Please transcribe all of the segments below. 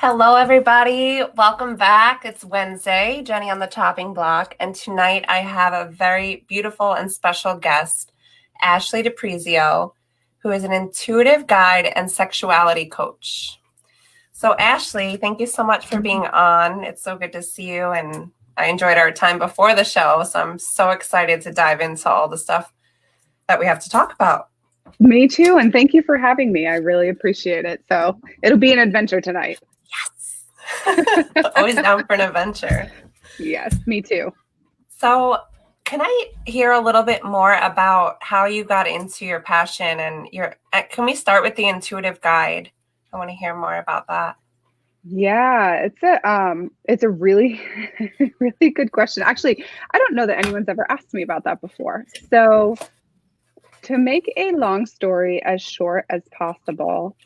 Hello, everybody. Welcome back. It's Wednesday, Jenny on the chopping block, and tonight I have a very beautiful and special guest, Ashley DePrizio, who is an intuitive guide and sexuality coach. So, Ashley, thank you so much for being on. It's so good to see you, and I enjoyed our time before the show, so I'm so excited to dive into all the stuff that we have to talk about. Me too, and thank you for having me. I really appreciate it. So it'll be an adventure tonight. Yes. Always down for an adventure. Yes, me too. So, can I hear a little bit more about how you got into your passion and can we start with the intuitive guide? I want to hear more about that. Yeah, it's a really really good question. Actually, I don't know that anyone's ever asked me about that before. So, to make a long story as short as possible,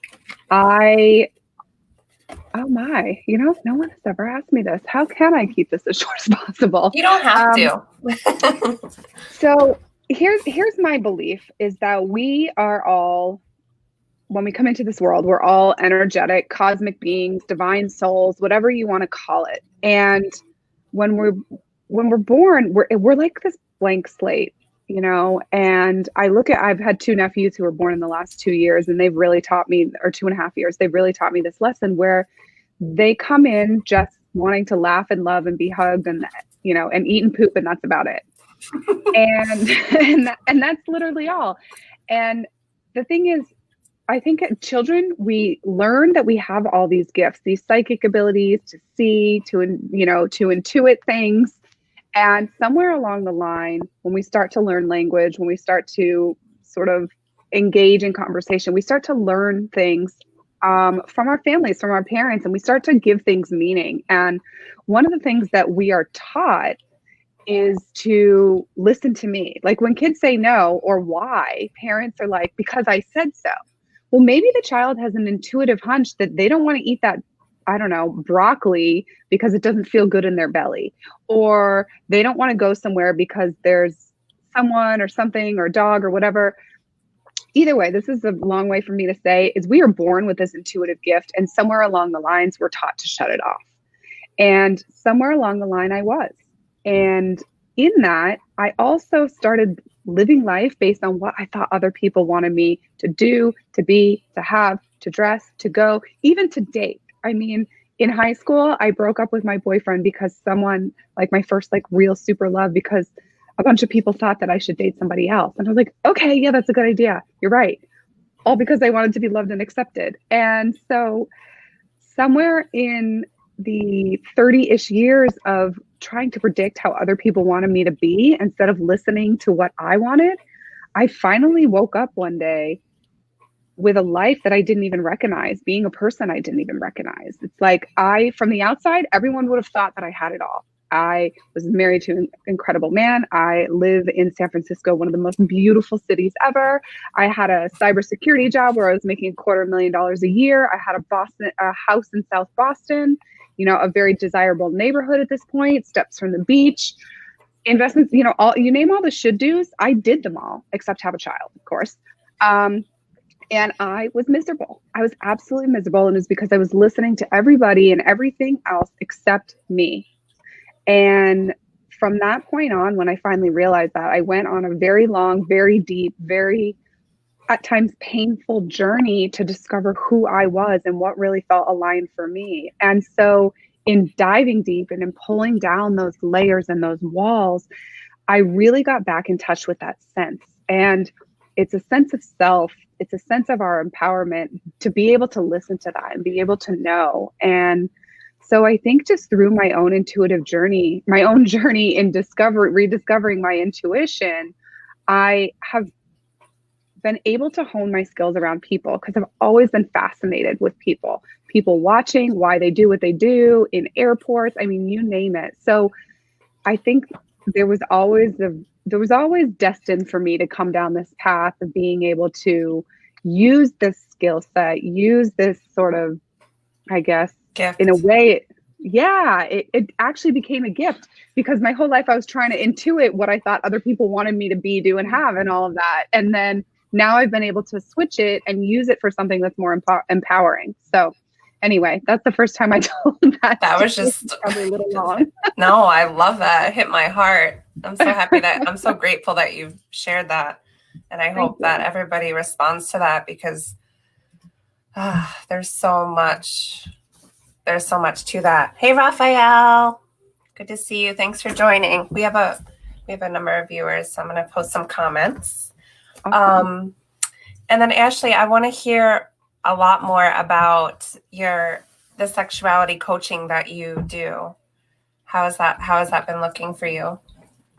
oh my, no one has ever asked me this. How can I keep this as short as possible? You don't have to. So here's my belief is that we are all, when we come into this world, we're all energetic, cosmic beings, divine souls, whatever you want to call it. And when we're born, we're like this blank slate, and I've had two nephews who were born in the last 2 years, and they've really taught me, or 2.5 years, they've really taught me this lesson where they come in just wanting to laugh and love and be hugged and, and eat and poop, and that's about it. and that's literally all. And the thing is, I think children, we learn that we have all these gifts, these psychic abilities to see, to intuit things. And somewhere along the line, when we start to learn language, when we start to sort of engage in conversation, we start to learn things from our families, from our parents, and we start to give things meaning. And one of the things that we are taught is to listen to me. Like when kids say no or why, parents are like, because I said so. Well, maybe the child has an intuitive hunch that they don't want to eat that, I don't know, broccoli because it doesn't feel good in their belly. Or they don't want to go somewhere because there's someone or something or a dog or whatever. Either way, this is a long way for me to say is we are born with this intuitive gift, and somewhere along the lines, we're taught to shut it off. And somewhere along the line, I was. And in that, I also started living life based on what I thought other people wanted me to do, to be, to have, to dress, to go, even to date. I mean, in high school, I broke up with my boyfriend because someone, like my first real super love, because a bunch of people thought that I should date somebody else. And I was like, okay, yeah, that's a good idea. You're right. All because I wanted to be loved and accepted. And so somewhere in the 30-ish years of trying to predict how other people wanted me to be instead of listening to what I wanted, I finally woke up one day with a life that I didn't even recognize, being a person I didn't even recognize. It's like from the outside, everyone would have thought that I had it all. I was married to an incredible man. I live in San Francisco, one of the most beautiful cities ever. I had a cybersecurity job where I was making $250,000 a year. I had a house in South Boston, a very desirable neighborhood at this point, steps from the beach, investments, you name all the should do's. I did them all, except have a child, of course. And I was miserable. I was absolutely miserable. And it was because I was listening to everybody and everything else except me. And from that point on, when I finally realized that, I went on a very long, very deep, very at times painful journey to discover who I was and what really felt aligned for me. And so in diving deep and in pulling down those layers and those walls, I really got back in touch with that sense. And it's a sense of self. It's a sense of our empowerment to be able to listen to that and be able to know. And so I think just through my own intuitive journey, my own journey in rediscovering my intuition, I have been able to hone my skills around people because I've always been fascinated with people watching why they do what they do in airports. I mean, you name it. So I think there was always destined for me to come down this path of being able to use this skill set, use this sort of, I guess, gift. In a way, it actually became a gift because my whole life I was trying to intuit what I thought other people wanted me to be, do, and have, and all of that. And then now I've been able to switch it and use it for something that's more empowering. So Anyway, that's the first time I told that. That was just probably a little long. No, I love that. It hit my heart. I'm so happy I'm so grateful that you've shared that. And I hope that everybody responds to that, because there's so much to that. Hey, Raphael. Good to see you. Thanks for joining. We have a number of viewers, so I'm going to post some comments. Awesome. And then Ashley, I want to hear a lot more about the sexuality coaching that you do. How has that been looking for you?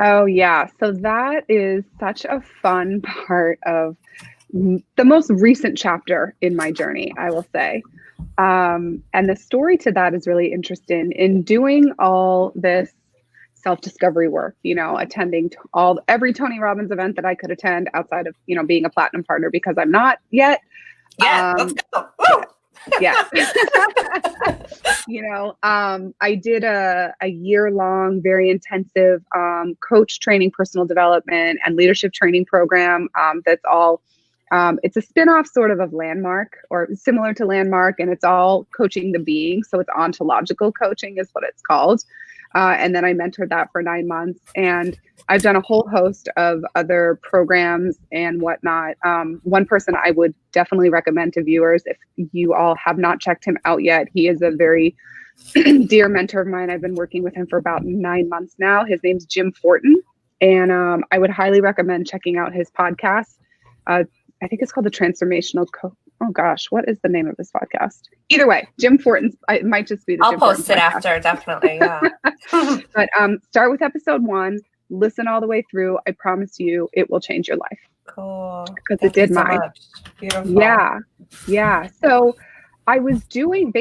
Oh yeah. So that is such a fun part of the most recent chapter in my journey, I will say. And the story to that is really interesting. In doing all this self-discovery work, attending every Tony Robbins event that I could attend outside of, being a platinum partner, because I'm not yet. Yeah, let's go. Woo! Yeah. I did a year-long, very intensive coach training, personal development, and leadership training program. That's all. It's a spin-off sort of Landmark, or similar to Landmark, and it's all coaching the being. So it's ontological coaching is what it's called. And then I mentored that for 9 months, and I've done a whole host of other programs and whatnot. One person I would definitely recommend to viewers, if you all have not checked him out yet, he is a very dear mentor of mine. I've been working with him for about 9 months now. His name's Jim Fortin, and I would highly recommend checking out his podcast. I think it's called the Transformational Oh gosh, what is the name of this podcast? Either way, Jim Fortin's. It might just be the. I'll post it after, definitely. Yeah. But start with episode 1. Listen all the way through. I promise you, it will change your life. Cool. Because it did mine. Beautiful. Yeah. So I was doing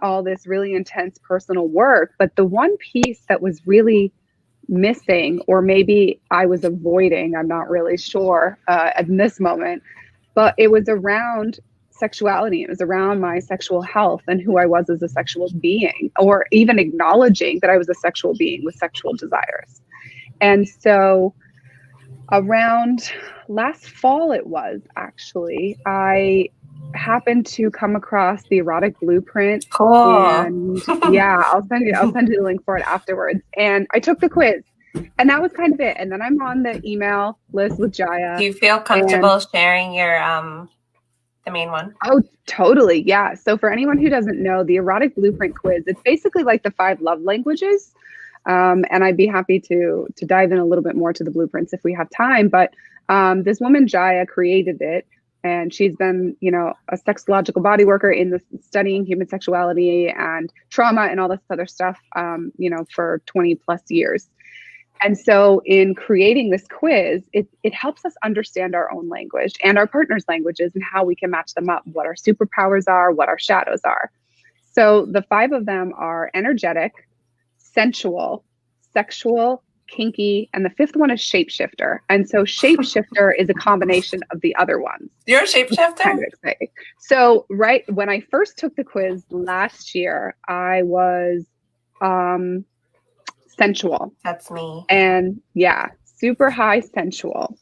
all this really intense personal work, but the one piece that was really missing, or maybe I was avoiding, I'm not really sure at this moment, but it was around sexuality. It was around my sexual health and who I was as a sexual being, or even acknowledging that I was a sexual being with sexual desires. And so around last fall, it was actually, I happened to come across the erotic blueprint. Cool. And yeah, I'll send you the link for it afterwards. And I took the quiz. And that was kind of it. And then I'm on the email list with Jaya. Do you feel comfortable sharing your the main one? Oh, totally. Yeah. So for anyone who doesn't know, the erotic blueprint quiz, it's basically like the 5 love languages. And I'd be happy to dive in a little bit more to the blueprints if we have time. But this woman, Jaya, created it. And she's been, a sexological body worker in the studying human sexuality and trauma and all this other stuff, for 20 plus years. And so in creating this quiz, it helps us understand our own language and our partner's languages and how we can match them up, what our superpowers are, what our shadows are. So the 5 of them are energetic, sensual, sexual, kinky, and the 5th one is shapeshifter. And so shapeshifter is a combination of the other ones. You're a shapeshifter? Kind of exciting. So right when I first took the quiz last year, I was sensual. That's me. And yeah, super high sensual.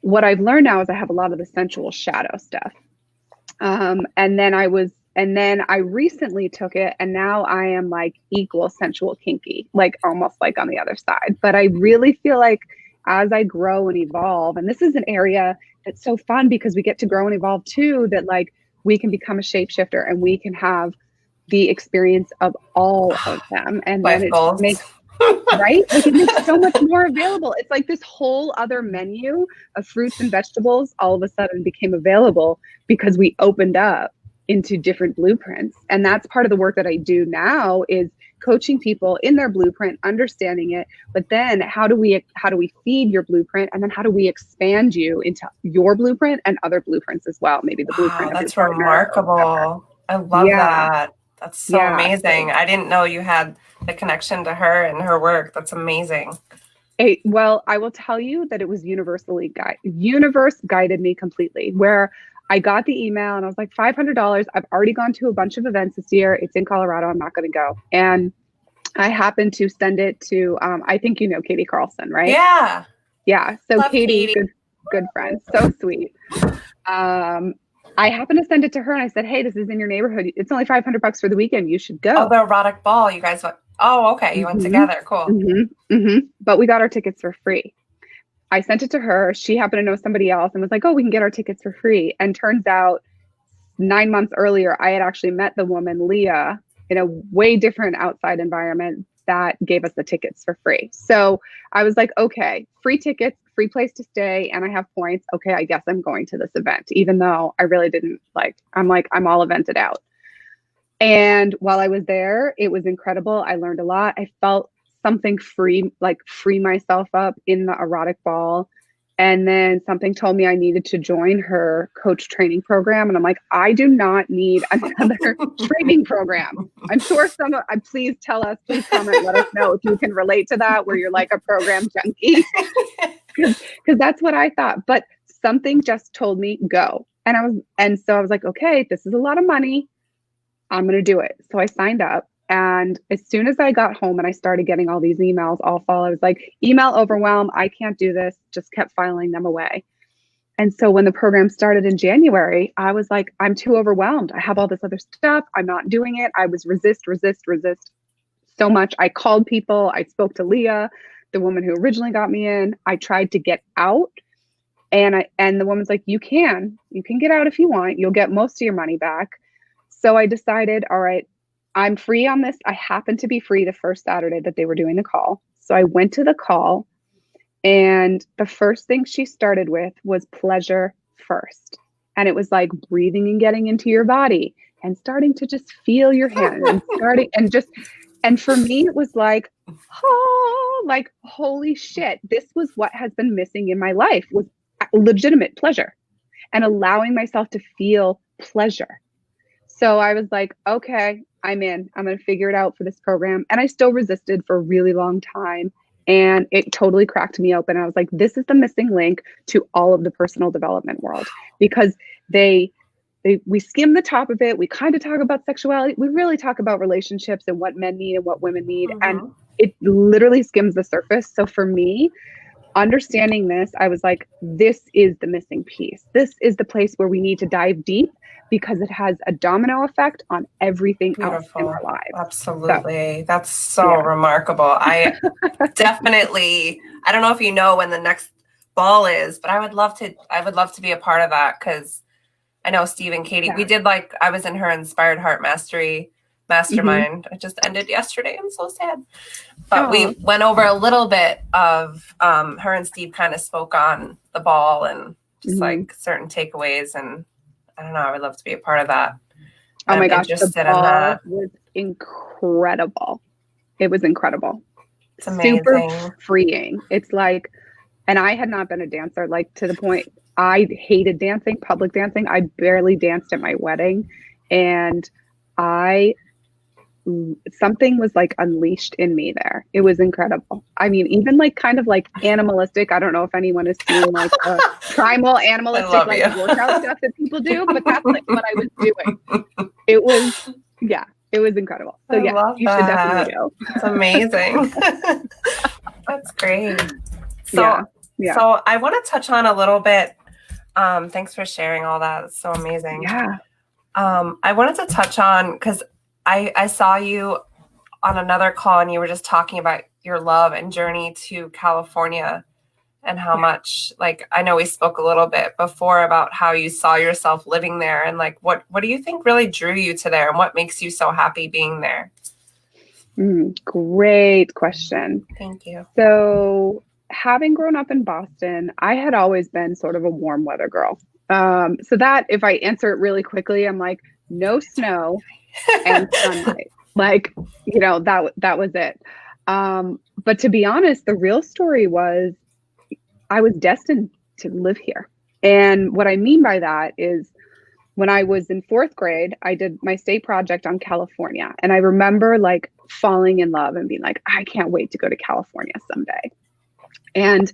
What I've learned now is I have a lot of the sensual shadow stuff. And then I recently took it, and now I am like equal sensual kinky, like almost like on the other side. But I really feel like as I grow and evolve, and this is an area that's so fun because we get to grow and evolve too, that like we can become a shapeshifter and we can have the experience of all of them. And then it just makes right? Like it makes so much more available. It's like this whole other menu of fruits and vegetables all of a sudden became available because we opened up into different blueprints. And that's part of the work that I do now is coaching people in their blueprint, understanding it, but then how do we feed your blueprint, and then how do we expand you into your blueprint and other blueprints as well? Maybe the blueprint. That's remarkable. I love that. That's so amazing. I didn't know you had the connection to her and her work. That's amazing. Well, I will tell you that it was universe guided me completely, where I got the email and I was like, $500. I've already gone to a bunch of events this year. It's in Colorado. I'm not going to go. And I happened to send it to, I think you know Katie Carlson, right? Yeah. Yeah. So Love Katie. Good friend. So sweet. I happened to send it to her and I said, hey, this is in your neighborhood. It's only $500 for the weekend. You should Oh, go. the erotic ball. You guys went. Oh, okay. You went Mm-hmm. together. Cool. Mm-hmm. Mm-hmm. But we got our tickets for free. I sent it to her. She happened to know somebody else and was like, oh, we can get our tickets for free. And turns out 9 months earlier, I had actually met the woman, Leah, in a way different outside environment that gave us the tickets for free. So I was like, okay, free tickets, free place to stay, and I have points. Okay, I guess I'm going to this event, even though I really didn't I'm all evented out. And while I was there, it was incredible. I learned a lot. I felt something free, like free myself up in the erotic ball. And then something told me I needed to join her coach training program. And I'm like, I do not need another training program. I'm sure please tell us, please comment, let us know if you can relate to that, where you're like a program junkie. Because that's what I thought. But something just told me go. And so I was like, okay, this is a lot of money. I'm going to do it. So I signed up. And as soon as I got home and I started getting all these emails all fall, I was like, email overwhelm. I can't do this. Just kept filing them away. And so when the program started in January, I was like, I'm too overwhelmed. I have all this other stuff. I'm not doing it. I was resist so much. I called people. I spoke to Leah, the woman who originally got me in. I tried to get out. And the woman's like, you can get out if you want. You'll get most of your money back. So I decided, all right, I'm free on this. I happened to be free the first Saturday that they were doing the call. So I went to the call, and the first thing she started with was pleasure first. And it was like breathing and getting into your body and starting to just feel your hand and for me, it was like, oh, like, holy shit, this was what has been missing in my life, was legitimate pleasure and allowing myself to feel pleasure. So I was like, okay, I'm in. I'm going to figure it out for this program. And I still resisted for a really long time. And it totally cracked me open. I was like, this is the missing link to all of the personal development world, because we skim the top of it. We kind of talk about sexuality. We really talk about relationships and what men need and what women need. Mm-hmm. And it literally skims the surface. So for me, understanding this, I was like, this is the missing piece. This is the place where we need to dive deep, because it has a domino effect on everything else in our lives. Absolutely. That's so remarkable. I definitely, I don't know if you know when the next ball is, but I would love to be a part of that, because I know Steve and Katie, we did I was in her Inspired Heart Mastery Mastermind. Mm-hmm. It just ended yesterday. I'm so sad. But we went over a little bit of her and Steve kind of spoke on the ball and just certain takeaways. And I don't know, I would love to be a part of that. Oh my gosh, the ball was incredible. It was incredible. It's amazing. Super freeing. It's like, and I had not been a dancer, to the point I hated dancing, public dancing. I barely danced at my wedding. And something was unleashed in me there. It was incredible. I mean, even kind of animalistic. I don't know if anyone has seen primal animalistic workout stuff that people do, but that's what I was doing. It was incredible. So you should definitely go. It's amazing. That's great. So I want to touch on a little bit. Thanks for sharing all that. It's so amazing. Yeah. I wanted to touch on, because I saw you on another call and you were just talking about your love and journey to California and how much, I know we spoke a little bit before about how you saw yourself living there, and what do you think really drew you to there, and what makes you so happy being there? Great question. Thank you. So having grown up in Boston, I had always been sort of a warm weather girl. So that, if I answer it really quickly, I'm like, no snow and sunlight. That was it. But to be honest, the real story was I was destined to live here. And what I mean by that is, when I was in 4th grade, I did my state project on California. And I remember falling in love and being like, I can't wait to go to California someday. And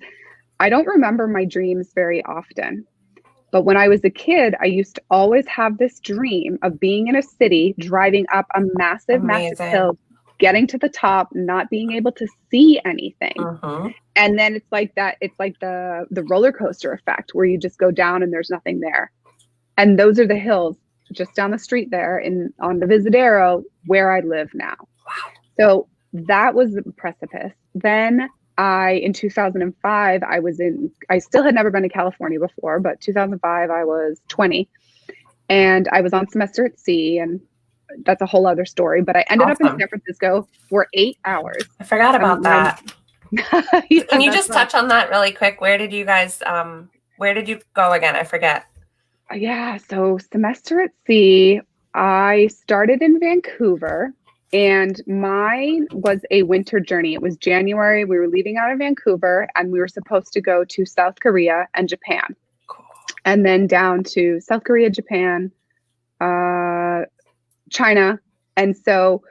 I don't remember my dreams very often. But when I was a kid, I used to always have this dream of being in a city, driving up a massive hill, getting to the top, not being able to see anything. Uh-huh. And then it's like that. It's like the roller coaster effect, where you just go down and there's nothing there. And those are the hills just down the street there on the Visadero where I live now. So that was the precipice. Then in 2005, I still had never been to California before, but 2005, I was 20 and I was on semester at sea, and that's a whole other story, but I ended up in San Francisco for 8 hours. I forgot about that. Yeah, can you just touch on that really quick? Where did you go again? I forget. Yeah, so semester at sea, I started in Vancouver, and mine was a winter journey. It was January. We were leaving out of Vancouver, and we were supposed to go to South Korea and Japan. Cool. And then down to South Korea, Japan, China. And so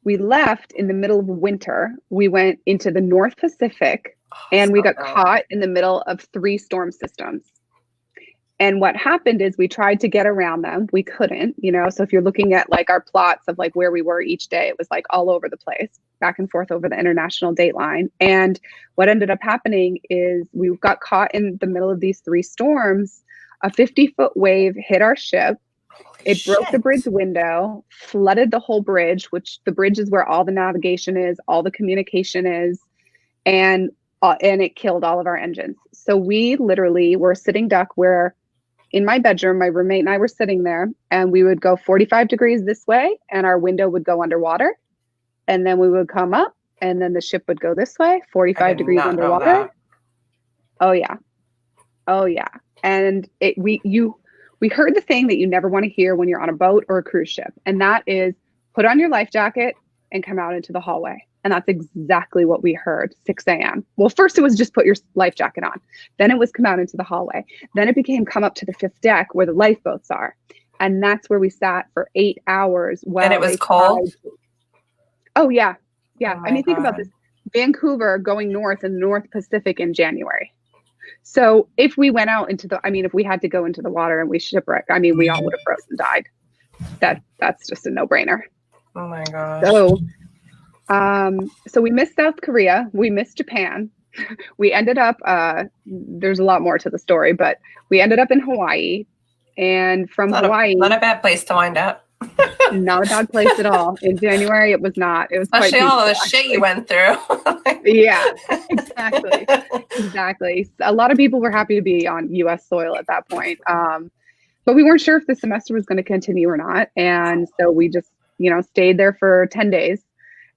we left in the middle of winter. We went into the North Pacific, and we got caught in the middle of 3 storm systems. And what happened is we tried to get around them. We couldn't, so if you're looking at like our plots of like where we were each day, it was like all over the place, back and forth over the international date line. And what ended up happening is we got caught in the middle of these 3 storms. A 50-foot wave hit our ship. It broke the bridge window, flooded the whole bridge, which the bridge is where all the navigation is, all the communication is, and it killed all of our engines. So we literally were sitting duck where in my bedroom, my roommate and I were sitting there, and we would go 45 degrees this way and our window would go underwater. And then we would come up and then the ship would go this way, 45 degrees underwater. Oh yeah. Oh yeah. And we heard the thing that you never want to hear when you're on a boat or a cruise ship. And that is put on your life jacket and come out into the hallway. And that's exactly what we heard, 6 a.m. Well, first it was just put your life jacket on. Then it was come out into the hallway. Then it became come up to the 5th deck where the lifeboats are. And that's where we sat for 8 hours. And it was cold? Oh, yeah. Yeah. Oh I mean, think about this. Vancouver going north in the North Pacific in January. So if we went out if we had to go into the water and we shipwrecked, we all would have frozen died. That's just a no-brainer. Oh my gosh. So we missed South Korea. We missed Japan. We ended up, there's a lot more to the story, but we ended up in Hawaii. And from Hawaii. Not a bad place to wind up. Not a bad place at all. In January, it was not. It was especially quite all the shit you went through. Yeah, exactly. Exactly. A lot of people were happy to be on U.S. soil at that point. But we weren't sure if the semester was going to continue or not. And so we just, stayed there for 10 days.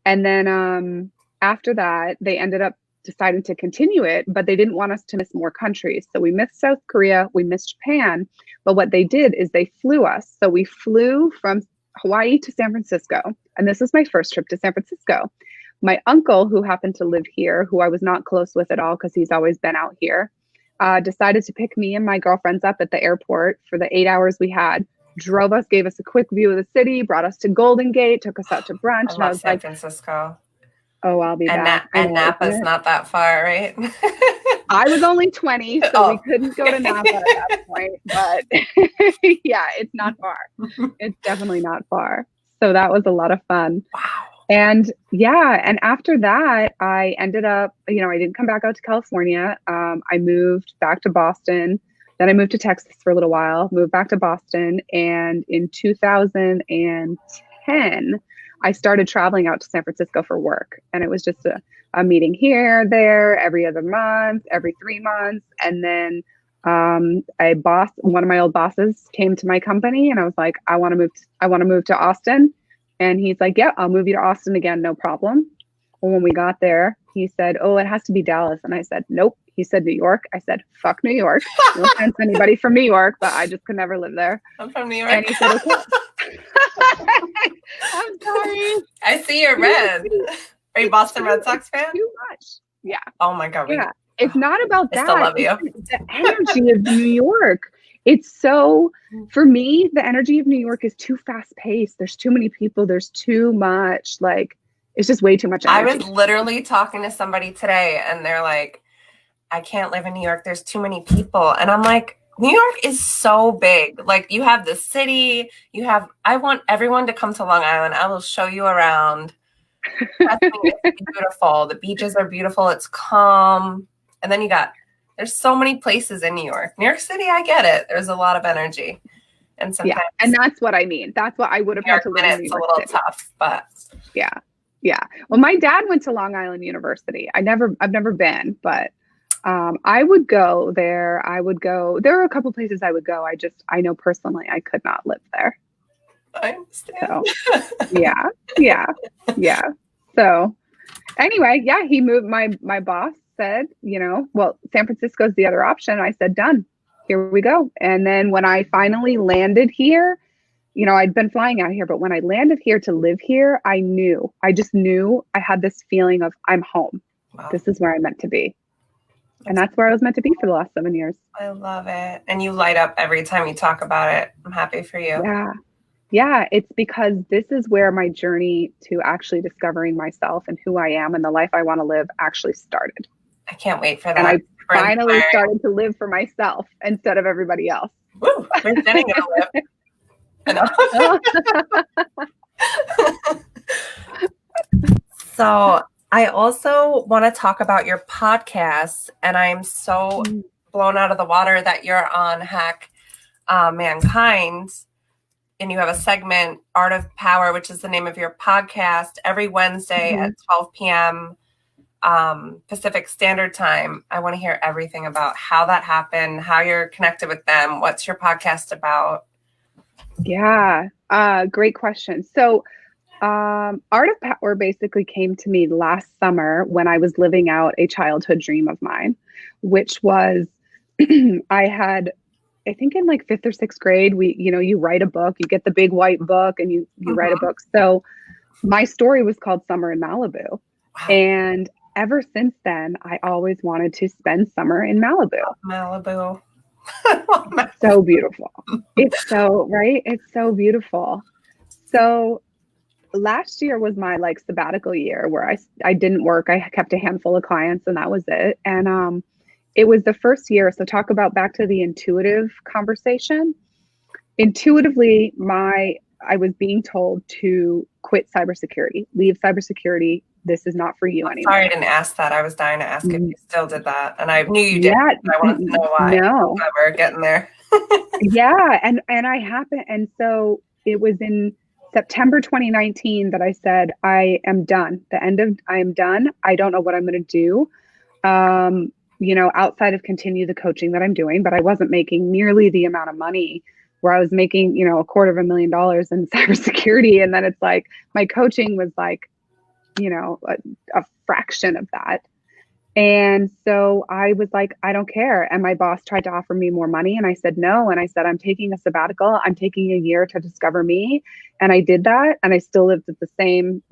And then after that, they ended up deciding to continue it, but they didn't want us to miss more countries. So we missed South Korea, we missed Japan, but what they did is they flew us. So we flew from Hawaii to San Francisco, and this was my first trip to San Francisco. My uncle, who happened to live here, who I was not close with at all because he's always been out here, decided to pick me and my girlfriends up at the airport for the 8 hours we had, drove us, gave us a quick view of the city, brought us to Golden Gate, took us out to brunch. I love San Francisco. Oh, I'll be back. And Napa's not that far, right? I was only 20, so we couldn't go to Napa at that point. But yeah, it's not far. It's definitely not far. So that was a lot of fun. Wow. And yeah, and after that, I ended up, I didn't come back out to California. I moved back to Boston. Then I moved to Texas for a little while, moved back to Boston. And in 2010, I started traveling out to San Francisco for work. And it was just a meeting here, there, every other month, every 3 months. And then one of my old bosses came to my company and I was like, I want to move to Austin. And he's like, yeah, I'll move you to Austin again. No problem. Well, when we got there, he said, oh, it has to be Dallas. And I said, nope. He said, New York. I said, fuck New York. No offense to anybody from New York, but I just could never live there. I'm from New York. And he said, okay. I'm sorry. I see you're red. Are you Boston Red Sox fan? Too much. Yeah. Oh my God. Yeah. It's not about that. I still love you. It's the energy of New York. It's so, for me, the energy of New York is too fast paced. There's too many people. There's too much, it's just way too much energy. I was literally talking to somebody today and they're like, I can't live in New York. There's too many people. And I'm like, New York is so big. Like, you have the city, I want everyone to come to Long Island. I will show you around. It's beautiful. The beaches are beautiful. It's calm. And then you got There's so many places in New York. New York City, I get it. There's a lot of energy. And sometimes and that's what I mean. That's what I would have had to live in New it's York a little City. tough, but yeah. Well, my dad went to Long Island University. I've never been, but I would go there. There are a couple places I would go. I know personally I could not live there. I understand. So yeah. So anyway, yeah, he moved. My boss said, well, San Francisco's the other option. I said, done. Here we go. And then when I finally landed here, I'd been flying out here, but when I landed here to live here, I just knew I had this feeling of I'm home. Wow. This is where I'm meant to be. And that's where I was meant to be for the last 7 years. I love it. And you light up every time you talk about it. I'm happy for you. Yeah. It's because this is where my journey to actually discovering myself and who I am and the life I want to live actually started. I can't wait for that. And I finally started to live for myself instead of everybody else. Woo! Where's Jenny gonna live? So I also want to talk about your podcast, and I'm so blown out of the water that you're on Hack.Mankind, and you have a segment, Art of Power, which is the name of your podcast, every Wednesday at 12 p.m. Pacific Standard Time. I want to hear everything about how that happened, how you're connected with them. What's your podcast about? Yeah, great question. So Art of Power basically came to me last summer when I was living out a childhood dream of mine, which was I think in like 5th or 6th grade, you write a book, you get the big white book and you write a book. So my story was called Summer in Malibu. Wow. And ever since then, I always wanted to spend summer in Malibu. Malibu. So beautiful. It's so, right? It's so beautiful. So last year was my sabbatical year where I didn't work. I kept a handful of clients and that was it. And it was the first year. So talk about back to the intuitive conversation. Intuitively, I was being told to quit cybersecurity, leave cybersecurity. This is not for you anymore. Sorry, I didn't ask that. I was dying to ask if you still did that. And I knew you did. I wanted to know why. No. We're getting there. Yeah. And I happened. And so it was in September 2019 that I said, I am done. I am done. I don't know what I'm going to do, outside of continue the coaching that I'm doing, but I wasn't making nearly the amount of money where I was making, $250,000 in cybersecurity. And then it's like, my coaching was like, a fraction of that. And so I was like, I don't care. And my boss tried to offer me more money. And I said, no. And I said, I'm taking a sabbatical. I'm taking a year to discover me. And I did that. And I still lived at the same,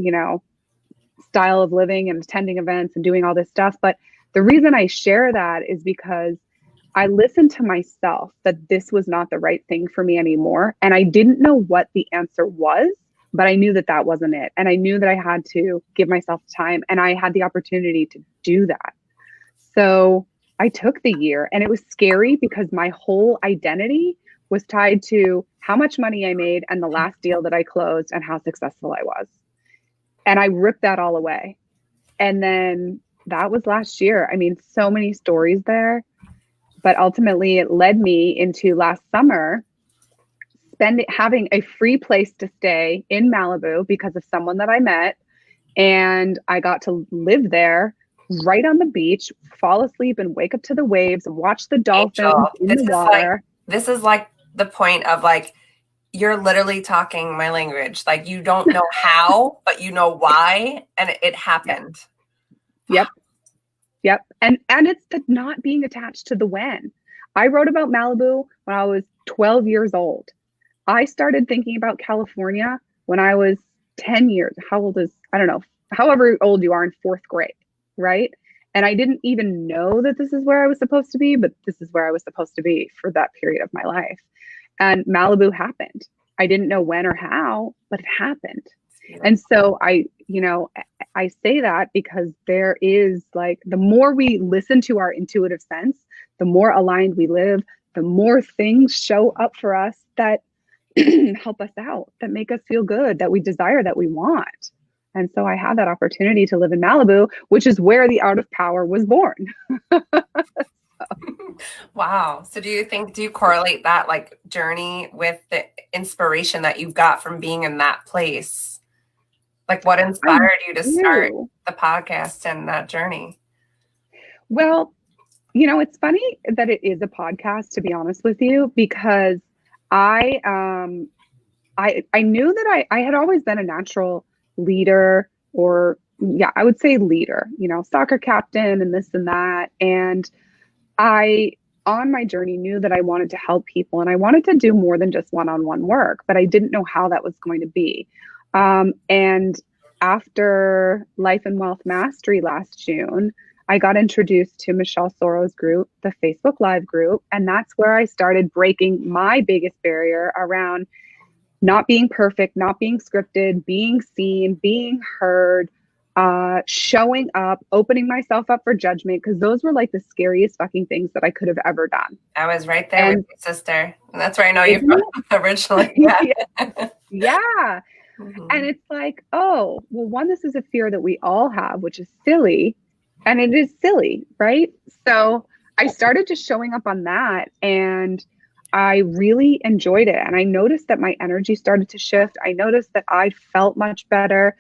style of living and attending events and doing all this stuff. But the reason I share that is because I listened to myself that this was not the right thing for me anymore. And I didn't know what the answer was, but I knew that that wasn't it. And I knew that I had to give myself time and I had the opportunity to do that. So I took the year and it was scary because my whole identity was tied to how much money I made and the last deal that I closed and how successful I was. And I ripped that all away. And then that was last year. I mean, so many stories there, but ultimately it led me into last summer having a free place to stay in Malibu because of someone that I met. And I got to live there right on the beach, fall asleep and wake up to the waves and watch the dolphins in the water. This is like the point of you're literally talking my language. Like you don't know how, but you know why. And it happened. Yep. And it's the not being attached to the when. I wrote about Malibu when I was 12 years old. I started thinking about California when I was 10 years. However old you are in 4th grade, right? And I didn't even know that this is where I was supposed to be, but this is where I was supposed to be for that period of my life. And Malibu happened. I didn't know when or how, but it happened. And so I say that because there is the more we listen to our intuitive sense, the more aligned we live, the more things show up for us that help us out, that make us feel good, that we desire, that we want. And so I had that opportunity to live in Malibu, which is where the Art of Power was born. Wow. So do you correlate that like journey with the inspiration that you got from being in that place? Like what I inspired you to start do. the podcast and that journey? Well, it's funny that it is a podcast, to be honest with you, because I I knew that I had always been a natural leader, or yeah, I would say leader, soccer captain and this and that. And I, on my journey, knew that I wanted to help people and I wanted to do more than just one-on-one work, but I didn't know how that was going to be. And after Life and Wealth Mastery last June, I got introduced to Michelle Soro's group, the Facebook Live group. And that's where I started breaking my biggest barrier around not being perfect, not being scripted, being seen, being heard, showing up, opening myself up for judgment, because those were like the scariest fucking things that I could have ever done. I was right there with And your sister. And that's where I know you isn't from originally. it? Yeah. Yeah. And Mhm. it's like, oh, well, one, this is a fear that we all have, which is silly. And it is silly, right? So I started just showing up on that and I really enjoyed it. And I noticed that my energy started to shift. I noticed that I felt much better.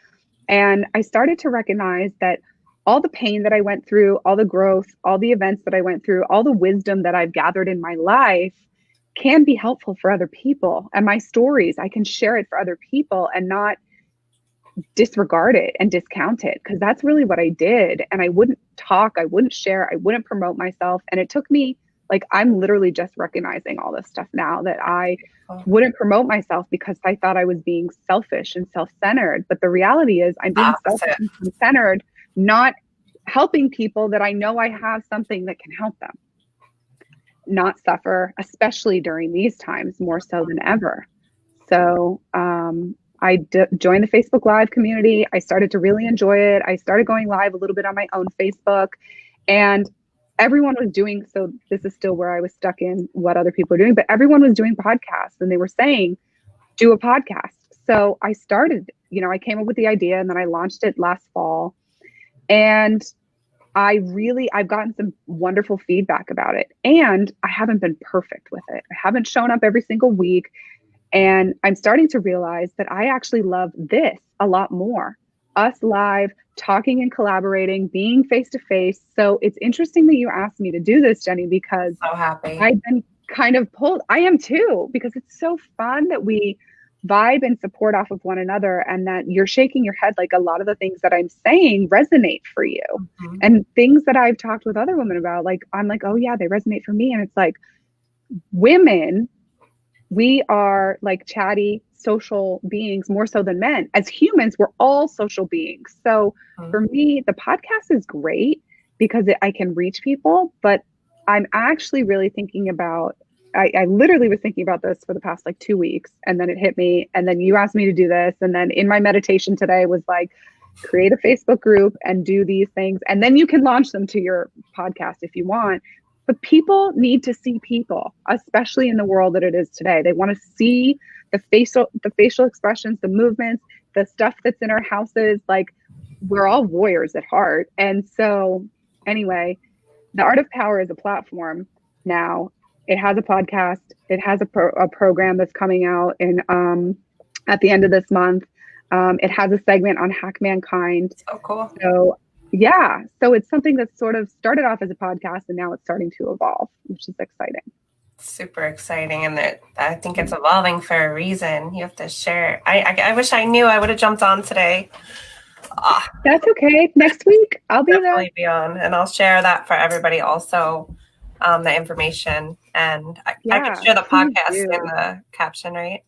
And I started to recognize that all the pain that I went through, all the growth, all the events that I went through, all the wisdom that I've gathered in my life can be helpful for other people. And my stories, I can share it for other people and not disregard it and discount it, because that's really what I did. And I wouldn't talk, I wouldn't share, I wouldn't promote myself. And it took me, like, I'm literally just recognizing all this stuff now, that I wouldn't promote myself because I thought I was being selfish and self-centered. But the reality is I'm being selfish Opposite. and self-centered, not helping people that I know I have something that can help them not suffer, especially during these times more so than ever. So joined the Facebook Live community. I started to really enjoy it. I started going live a little bit on my own Facebook, and everyone was doing, so this is still where I was stuck in what other people are doing, but everyone was doing podcasts and they were saying, do a podcast. So I started, I came up with the idea and then I launched it last fall. And I've gotten some wonderful feedback about it. And I haven't been perfect with it. I haven't shown up every single week. And I'm starting to realize that I actually love this a lot more. Us live, talking and collaborating, being face to face. So it's interesting that you asked me to do this, Jenny, because So happy. I've been kind of pulled. I am too, because it's so fun that we vibe and support off of one another, and that you're shaking your head like a lot of the things that I'm saying resonate for you. Mhm. And things that I've talked with other women about, like, I'm like, oh yeah, they resonate for me. And it's like, women, we are like chatty social beings more so than men. As humans, we're all social beings. So for me, the podcast is great because I can reach people, but I'm actually really thinking about, I literally was thinking about this for the past like 2 weeks, and then it hit me. And then you asked me to do this. And then in my meditation today was like, create a Facebook group and do these things. And then you can launch them to your podcast if you want. But people need to see people, especially in the world that it is today. They want to see the facial expressions, the movements, the stuff that's in our houses. Like, we're all warriors at heart. And so anyway, the Art of Power is a platform now. It has a podcast. It has a program that's coming out in at the end of this month. It has a segment on Hack.Mankind. So cool. So yeah, so it's something that sort of started off as a podcast and now it's starting to evolve, which is exciting. Super exciting, and I think it's evolving for a reason. You have to share. I wish I knew. I would have jumped on today. That's okay. Next week, I'll be there. Definitely be on, and I'll share that for everybody also, the information. And I could share the podcast in the caption, right?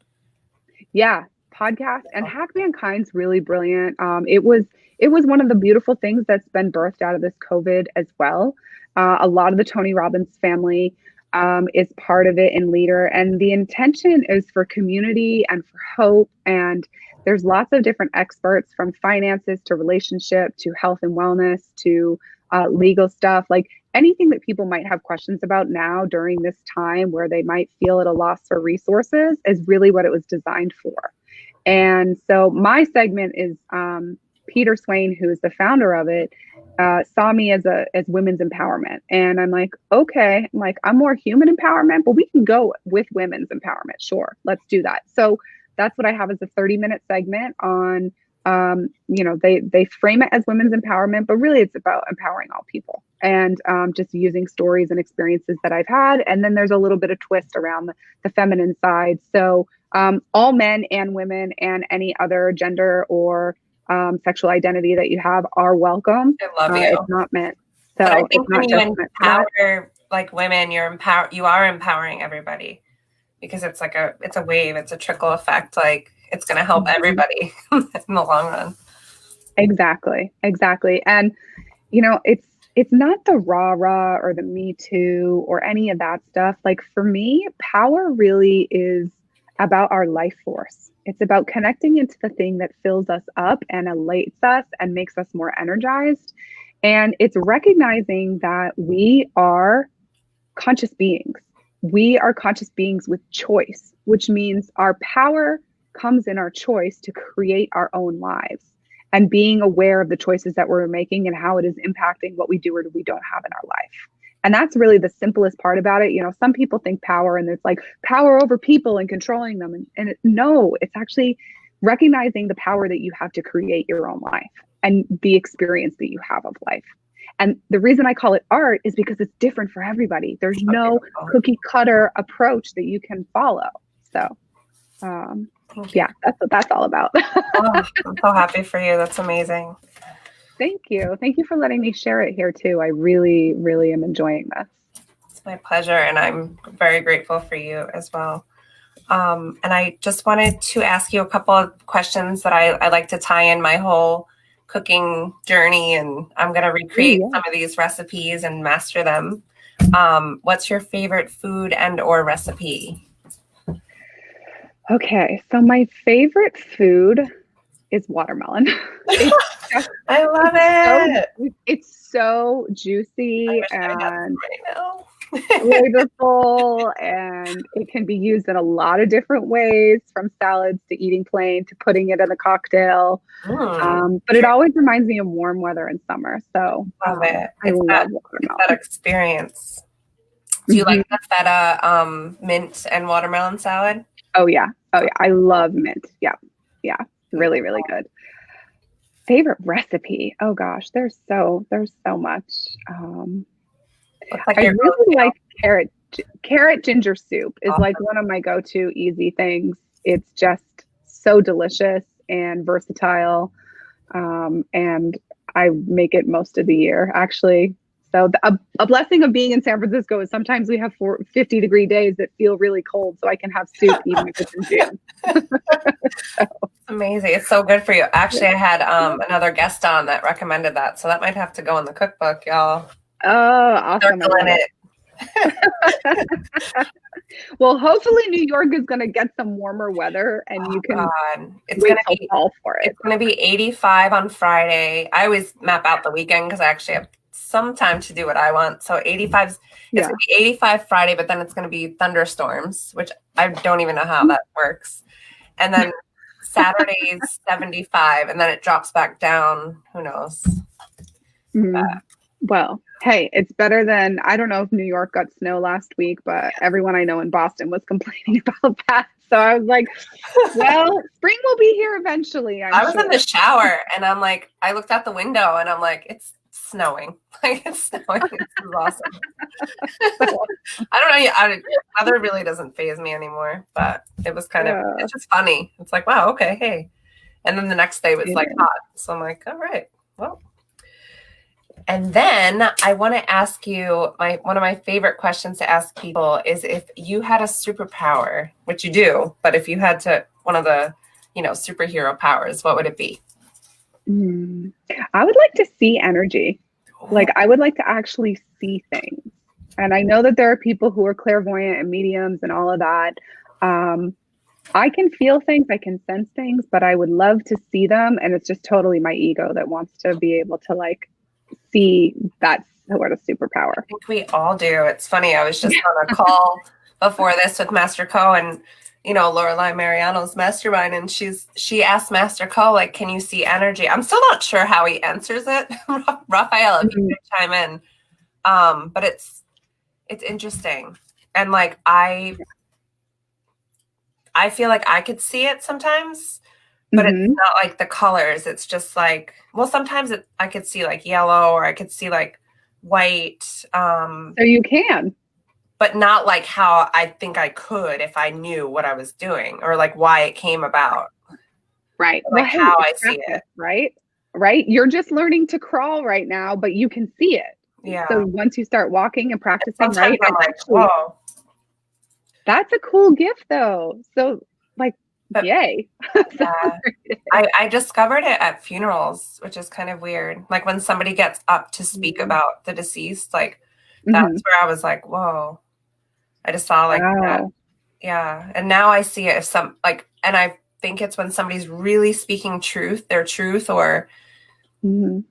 Yeah, podcast. And Hack.Mankind's really brilliant. It was one of the beautiful things that's been birthed out of this COVID as well. A lot of the Tony Robbins family is part of it and leader. And the intention is for community and for hope. And there's lots of different experts, from finances to relationship to health and wellness to legal stuff, like anything that people might have questions about now during this time where they might feel at a loss for resources is really what it was designed for. And so my segment is Peter Swain, who is the founder of it. saw me as women's empowerment. And I'm like, okay, I'm more human empowerment, but we can go with women's empowerment. Sure, let's do that. So that's what I have as a 30-minute segment on, they frame it as women's empowerment, but really it's about empowering all people, and just using stories and experiences that I've had. And then there's a little bit of twist around the feminine side. So all men and women and any other gender or sexual identity that you have are welcome. I love you. It's not meant. So but I think it's not when you just empower like women, you are empowering everybody, because it's like it's a wave, it's a trickle effect. Like it's going to help everybody in the long run. Exactly. And it's not the rah or the me too or any of that stuff. Like for me, power really is about our life force. It's about connecting into the thing that fills us up and elates us and makes us more energized. And it's recognizing that we are conscious beings. We are conscious beings with choice, which means our power comes in our choice to create our own lives, and being aware of the choices that we're making and how it is impacting what we do or we don't have in our life. And that's really the simplest part about it. Some people think power and it's like power over people and controlling them. No, it's actually recognizing the power that you have to create your own life and the experience that you have of life. And the reason I call it art is because it's different for everybody. There's no cookie cutter approach that you can follow. So, yeah, that's what that's all about. I'm so happy for you. That's amazing. Thank you. Thank you for letting me share it here too. I really, really am enjoying this. It's my pleasure. And I'm very grateful for you as well. And I just wanted to ask you a couple of questions that I like to tie in my whole cooking journey. And I'm going to recreate some of these recipes and master them. What's your favorite food and or recipe? Okay. So my favorite food is watermelon. I love it. It's so juicy and flavorful, and it can be used in a lot of different ways, from salads to eating plain to putting it in a cocktail. But it always reminds me of warm weather in summer. So love it. I love watermelon. That experience. Do you like the feta, mint, and watermelon salad? Oh yeah. I love mint. Yeah. Really, really good. Favorite recipe? Oh gosh, there's so much. I really like carrot ginger soup is like one of my go-to easy things. It's just so delicious and versatile, and I make it most of the year actually. So a blessing of being in San Francisco is sometimes we have 50-degree days that feel really cold, so I can have soup even if it's in June. So. Amazing. It's so good for you. Actually, I had another guest on that recommended that, so that might have to go in the cookbook, y'all. Oh, awesome. Well, hopefully New York is going to get some warmer weather, and you can it's going to be fall for it. It's going to be 85 on Friday. I always map out the weekend because I actually have some time to do what I want. So 85, it's going to be 85 Friday, but then it's going to be thunderstorms, which I don't even know how that works. And then Saturday is 75, and then it drops back down. Who knows? Well, hey, it's better than, I don't know if New York got snow last week, but everyone I know in Boston was complaining about that. So I was like, well, spring will be here eventually. I was in the shower and I'm like, I looked out the window and I'm like, it's snowing. Like it's snowing. This is awesome. I don't know. Weather really doesn't faze me anymore, but it was kind of, it's just funny. It's like, wow, okay, hey. And then the next day was like hot. So I'm like, all right, well. And then I want to ask you, one of my favorite questions to ask people is, if you had a superpower, which you do, but if you had to, one of the, superhero powers, what would it be? I would like to see energy. Like I would like to actually see things. And I know that there are people who are clairvoyant and mediums and all of that. I can feel things, I can sense things, but I would love to see them. And it's just totally my ego that wants to be able to see that's what a superpower. I think we all do. It's funny. I was just on a call before this with Master Co, and Lorelai Mariano's mastermind, and she asked Master Co, like, can you see energy? I'm still not sure how he answers it. Raphael, if you could chime in. But it's interesting. And like I feel like I could see it sometimes, but it's not like the colors. It's just like, well, sometimes I could see like yellow, or I could see like white. So you can. But not like how I think I could if I knew what I was doing, or like why it came about. Right. Like how I see it. Right. Right. You're just learning to crawl right now, but you can see it. Yeah. So once you start walking and practicing, right? I'm like, whoa. That's a cool gift though. So like, yay. Yeah. I discovered it at funerals, which is kind of weird. Like when somebody gets up to speak about the deceased, like that's where I was like, whoa. I just saw like that. Yeah. And now I see it and I think it's when somebody's really speaking their truth, or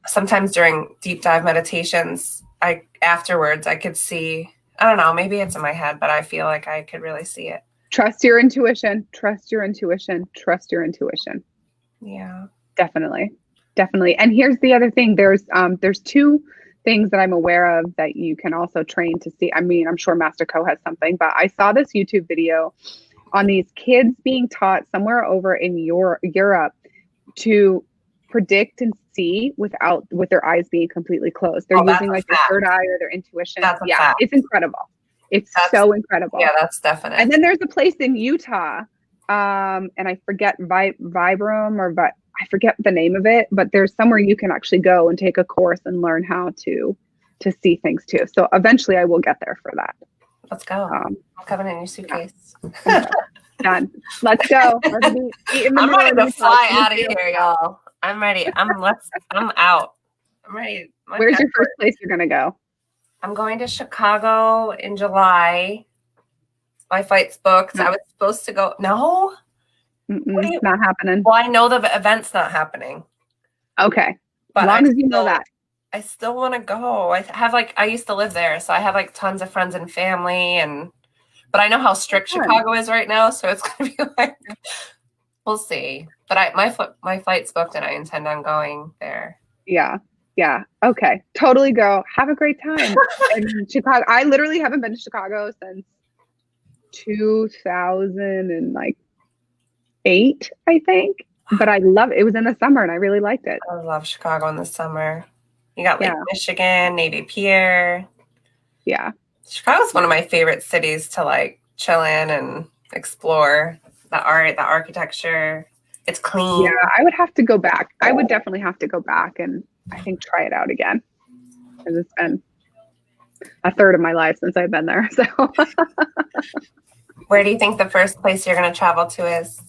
sometimes during deep dive meditations, afterwards I could see, I don't know, maybe it's in my head, but I feel like I could really see it. Trust your intuition. Trust your intuition. Trust your intuition. Yeah. Definitely. Definitely. And here's the other thing. There's two things that I'm aware of that you can also train to see. I mean, I'm sure Master Co has something, but I saw this YouTube video on these kids being taught somewhere over in Europe to predict and see with their eyes being completely closed. They're using like their third eye or their intuition. Yeah, it's incredible. That's so incredible. Yeah, that's definite. And then there's a place in Utah, and I forget Vibram or I forget the name of it, but there's somewhere you can actually go and take a course and learn how to see things too. So eventually I will get there for that. Let's go. I'm coming in your suitcase. Yeah. Done. Let's go. I'm ready to fly out of here, y'all. I'm ready. I'm out. I'm ready. Where's your first place you're going to go? I'm going to Chicago in July. My flight's booked. I was supposed to go. No? Not happening. Well, I know the event's not happening. Okay. But as long as you know that. I still want to go. I used to live there, so I have like tons of friends and family, but I know how strict Chicago is right now, so it's going to be like, we'll see. But my flight's booked, and I intend on going there. Yeah. Yeah. Okay. Totally go. Have a great time in Chicago. I literally haven't been to Chicago since 2008, I think. But I love it. It was in the summer, and I really liked it. I love Chicago in the summer. You got Lake Michigan, Navy Pier. Yeah. Chicago's one of my favorite cities to like chill in and explore. The art, the architecture. It's clean. Yeah, I would have to go back. I would definitely have to go back and I think try it out again. Because it's been a third of my life since I've been there. So where do you think the first place you're going to travel to is?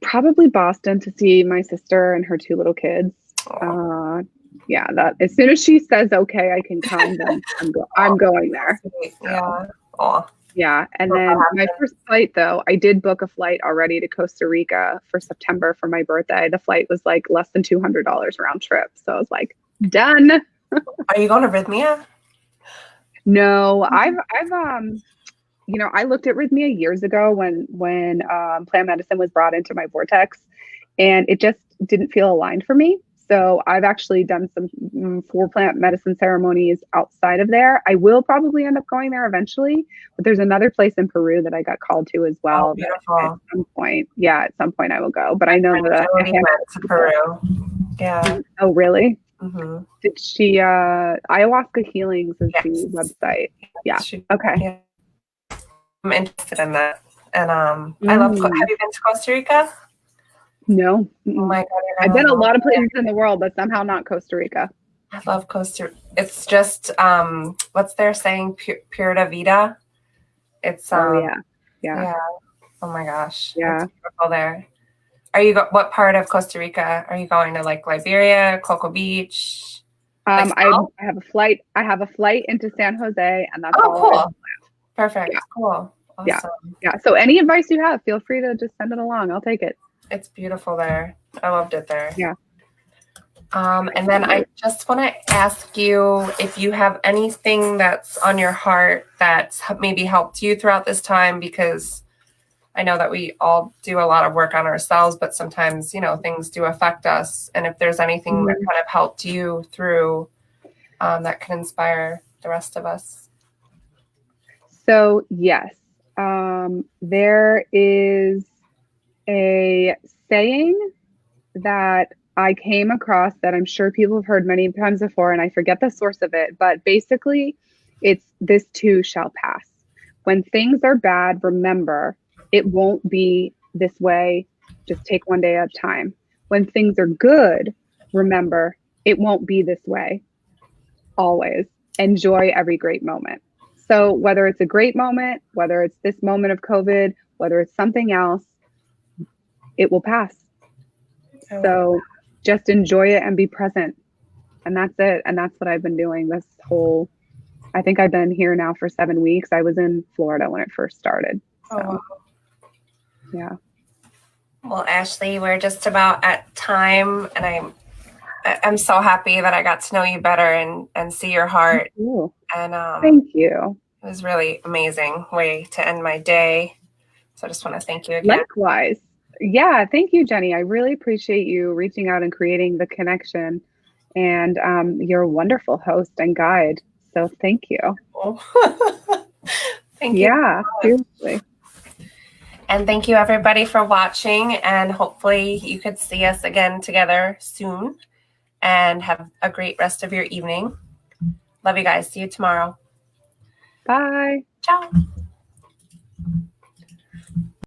Probably Boston to see my sister and her two little kids. Yeah, that as soon as she says okay, I can come, then I'm going there. Yeah. Oh. Yeah, and then my first flight though, I did book a flight already to Costa Rica for September for my birthday. The flight was like less than $200 round trip, so I was like, done. Are you going to Rhythmia? No, I've I looked at Rhythmia years ago when plant medicine was brought into my vortex, and it just didn't feel aligned for me. So I've actually done some 4 plant medicine ceremonies outside of there. I will probably end up going there eventually, but there's another place in Peru that I got called to as well. Oh, beautiful. At some point I will go. But I know that I went to Peru. Yeah. Oh, really? Mm-hmm. Did she? Ayahuasca Healings is the website. Yeah. Okay. Yeah. I'm interested in that, and I love. Have you been to Costa Rica? No. Oh my God. I've been a lot of places in the world, but somehow not Costa Rica. I love Costa Rica. It's just, what's their saying? Pura vida. It's, yeah. Oh my gosh. Yeah. It's beautiful there. What part of Costa Rica are you going to, like Liberia, Cocoa Beach? I have a flight. I have a flight into San Jose, and that's all. Cool. Perfect. Yeah. Cool. Awesome. Yeah. So any advice you have, feel free to just send it along. I'll take it. It's beautiful there. I loved it there. Yeah. And then I just want to ask you if you have anything that's on your heart that's maybe helped you throughout this time, because I know that we all do a lot of work on ourselves, but sometimes, you know, things do affect us. And if there's anything that kind of helped you through that can inspire the rest of us. So, yes, there is a saying that I came across that I'm sure people have heard many times before, and I forget the source of it, but basically, it's this too shall pass. When things are bad, remember it won't be this way. Just take one day at a time. When things are good, remember it won't be this way. Always enjoy every great moment. So, whether it's a great moment, whether it's this moment of COVID, whether it's something else, it will pass. So, just enjoy it and be present. And that's it. And that's what I've been doing this whole, I think I've been here now for 7 weeks. I was in Florida when it first started. So, wow. Yeah. Well, Ashley, we're just about at time, and I'm so happy that I got to know you better and see your heart. And thank you. It was really amazing way to end my day. So I just want to thank you again. Likewise. Yeah, thank you, Jenny. I really appreciate you reaching out and creating the connection. And you're a wonderful host and guide. So thank you. Thank you. Yeah, seriously. And thank you, everybody, for watching. And hopefully you could see us again together soon. And have a great rest of your evening. Love you guys. See you tomorrow. Bye. Ciao.